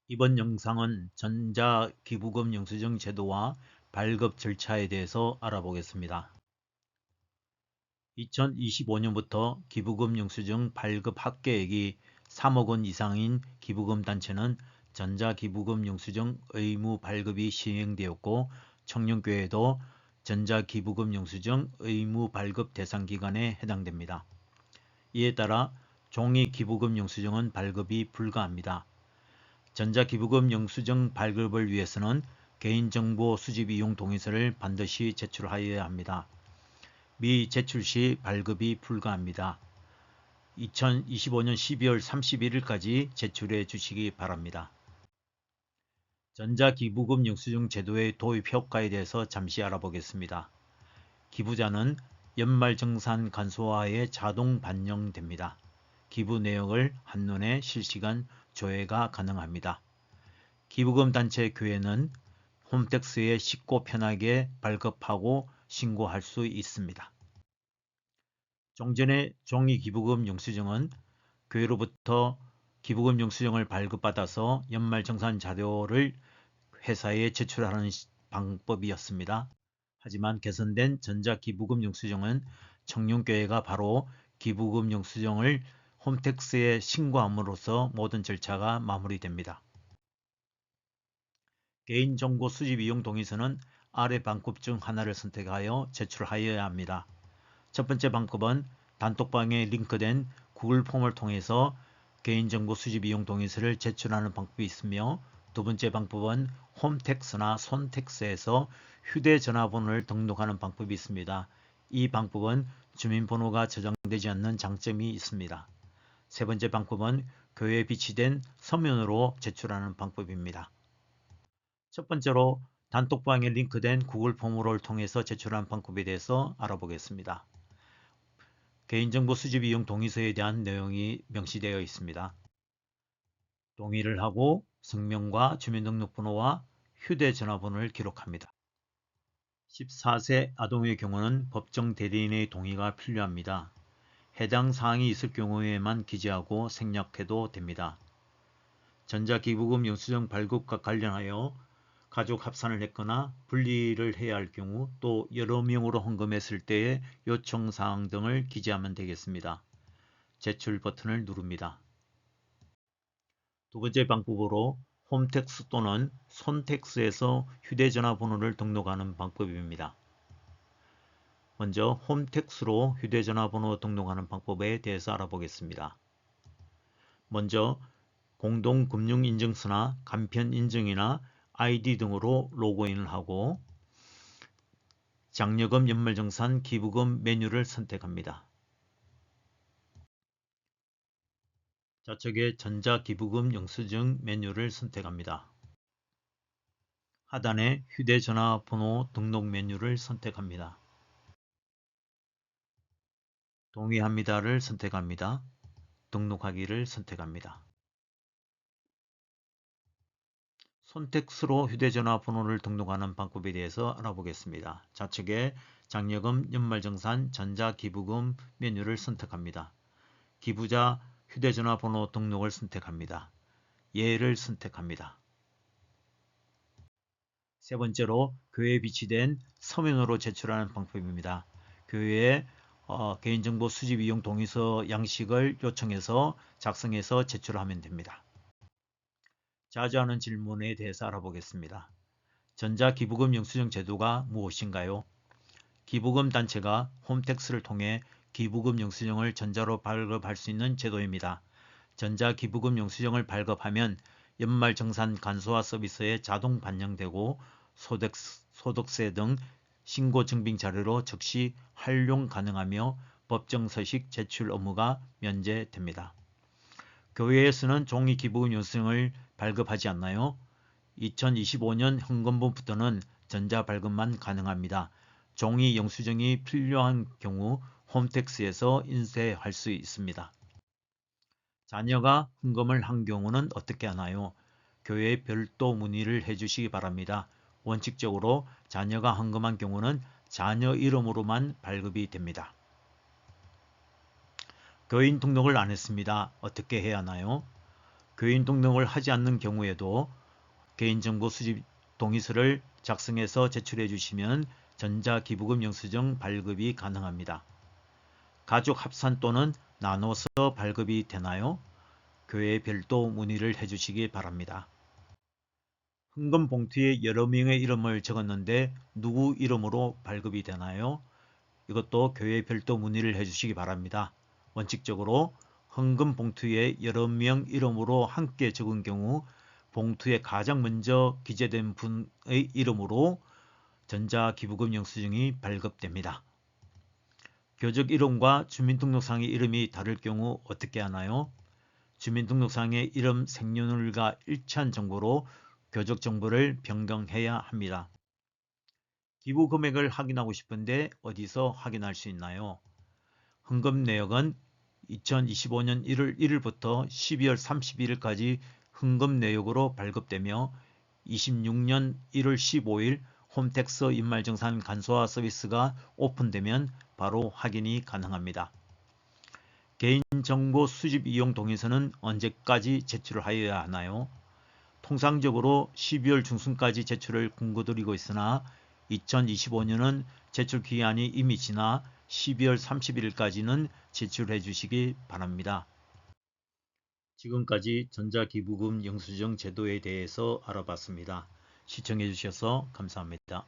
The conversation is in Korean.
이번 영상은 전자기부금 영수증 제도와 발급 절차에 대해서 알아보겠습니다. 2025년부터 기부금 영수증 발급 합계액이 3억 원 이상인 기부금 단체는 전자기부금 영수증 의무 발급이 시행되었고, 청년교회도 전자기부금 영수증 의무 발급 대상 기관에 해당됩니다. 이에 따라 종이 기부금 영수증은 발급이 불가합니다. 전자기부금 영수증 발급을 위해서는 개인정보 수집 이용 동의서를 반드시 제출하여야 합니다. 미제출 시 발급이 불가합니다. 2025년 12월 31일까지 제출해 주시기 바랍니다. 전자기부금 영수증 제도의 도입 효과에 대해서 잠시 알아보겠습니다. 기부자는 연말정산 간소화에 자동 반영됩니다. 기부 내역을 한눈에 실시간 조회가 가능합니다. 기부금 단체 교회는 홈택스에 쉽고 편하게 발급하고 신고할 수 있습니다. 종전의 종이 기부금 영수증은 교회로부터 기부금 영수증을 발급받아서 연말정산 자료를 회사에 제출하는 방법이었습니다. 하지만 개선된 전자기부금 영수증은 청년교회가 바로 기부금 영수증을 홈택스에 신고함으로써 모든 절차가 마무리됩니다. 개인정보 수집 이용 동의서는 아래 방법 중 하나를 선택하여 제출하여야 합니다. 첫 번째 방법은 단톡방에 링크된 구글 폼을 통해서 개인정보 수집 이용 동의서를 제출하는 방법이 있으며, 두 번째 방법은 홈택스나 손택스에서 휴대전화번호를 등록하는 방법이 있습니다. 이 방법은 주민번호가 저장되지 않는 장점이 있습니다. 세 번째 방법은 교회에 비치된 서면으로 제출하는 방법입니다. 첫 번째로 단톡방에 링크된 구글 폼을 통해서 제출한 방법에 대해서 알아보겠습니다. 개인정보 수집 이용 동의서에 대한 내용이 명시되어 있습니다. 동의를 하고 성명과 주민등록번호와 휴대전화번호를 기록합니다. 14세 아동의 경우는 법정 대리인의 동의가 필요합니다. 해당 사항이 있을 경우에만 기재하고 생략해도 됩니다. 전자기부금 영수증 발급과 관련하여 가족 합산을 했거나 분리를 해야 할 경우, 또 여러 명으로 헌금했을 때의 요청사항 등을 기재하면 되겠습니다. 제출 버튼을 누릅니다. 두 번째 방법으로 홈택스 또는 손택스에서 휴대전화 번호를 등록하는 방법입니다. 먼저 홈택스로 휴대전화 번호 등록하는 방법에 대해서 알아보겠습니다. 먼저 공동금융인증서나 간편인증이나 아이디 등으로 로그인을 하고 장려금 연말정산 기부금 메뉴를 선택합니다. 좌측에 전자기부금 영수증 메뉴를 선택합니다. 하단에 휴대전화 번호 등록 메뉴를 선택합니다. 동의합니다를 선택합니다. 등록하기를 선택합니다. 손택스로 휴대전화 번호를 등록하는 방법에 대해서 알아보겠습니다. 좌측에 장려금 연말정산 전자기부금 메뉴를 선택합니다. 기부자 휴대전화 번호 등록을 선택합니다. 예를 선택합니다. 세 번째로 교회에 비치된 서면으로 제출하는 방법입니다. 교회에 개인정보 수집 이용 동의서 양식을 요청해서 작성해서 제출하면 됩니다. 자주 하는 질문에 대해서 알아보겠습니다. 전자기부금 영수증 제도가 무엇인가요? 기부금 단체가 홈택스를 통해 기부금 영수증을 전자로 발급할 수 있는 제도입니다. 전자기부금 영수증을 발급하면 연말정산 간소화 서비스에 자동 반영되고 소득세 등 신고증빙 자료로 즉시 활용 가능하며 법정 서식 제출 업무가 면제됩니다. 교회에서는 종이 기부금 영수증을 발급하지 않나요? 2025년 현금부터는 전자 발급만 가능합니다. 종이 영수증이 필요한 경우 홈택스에서 인쇄할 수 있습니다. 자녀가 헌금을 한 경우는 어떻게 하나요? 교회에 별도 문의를 해주시기 바랍니다. 원칙적으로 자녀가 헌금한 경우는 자녀 이름으로만 발급이 됩니다. 교인 등록을 안 했습니다. 어떻게 해야 하나요? 교인 등록을 하지 않는 경우에도 개인정보 수집 동의서를 작성해서 제출해 주시면 전자기부금 영수증 발급이 가능합니다. 가족 합산 또는 나눠서 발급이 되나요? 교회에 별도 문의를 해주시기 바랍니다. 헌금 봉투에 여러 명의 이름을 적었는데 누구 이름으로 발급이 되나요? 이것도 교회에 별도 문의를 해주시기 바랍니다. 원칙적으로 헌금 봉투에 여러 명 이름으로 함께 적은 경우 봉투에 가장 먼저 기재된 분의 이름으로 전자기부금 영수증이 발급됩니다. 교적 이름과 주민등록상의 이름이 다를 경우 어떻게 하나요? 주민등록상의 이름 생년월일과 일치한 정보로 교적 정보를 변경해야 합니다. 기부 금액을 확인하고 싶은데 어디서 확인할 수 있나요? 헌금 내역은 2025년 1월 1일부터 12월 31일까지 헌금 내역으로 발급되며 26년 1월 15일 홈택스 인말정산 간소화 서비스가 오픈되면 바로 확인이 가능합니다. 개인정보 수집 이용 동의서는 언제까지 제출을 하여야 하나요? 통상적으로 12월 중순까지 제출을 권고드리고 있으나 2025년은 제출 기한이 이미 지나 12월 31일까지는 제출해 주시기 바랍니다. 지금까지 전자기부금 영수증 제도에 대해서 알아봤습니다. 시청해 주셔서 감사합니다.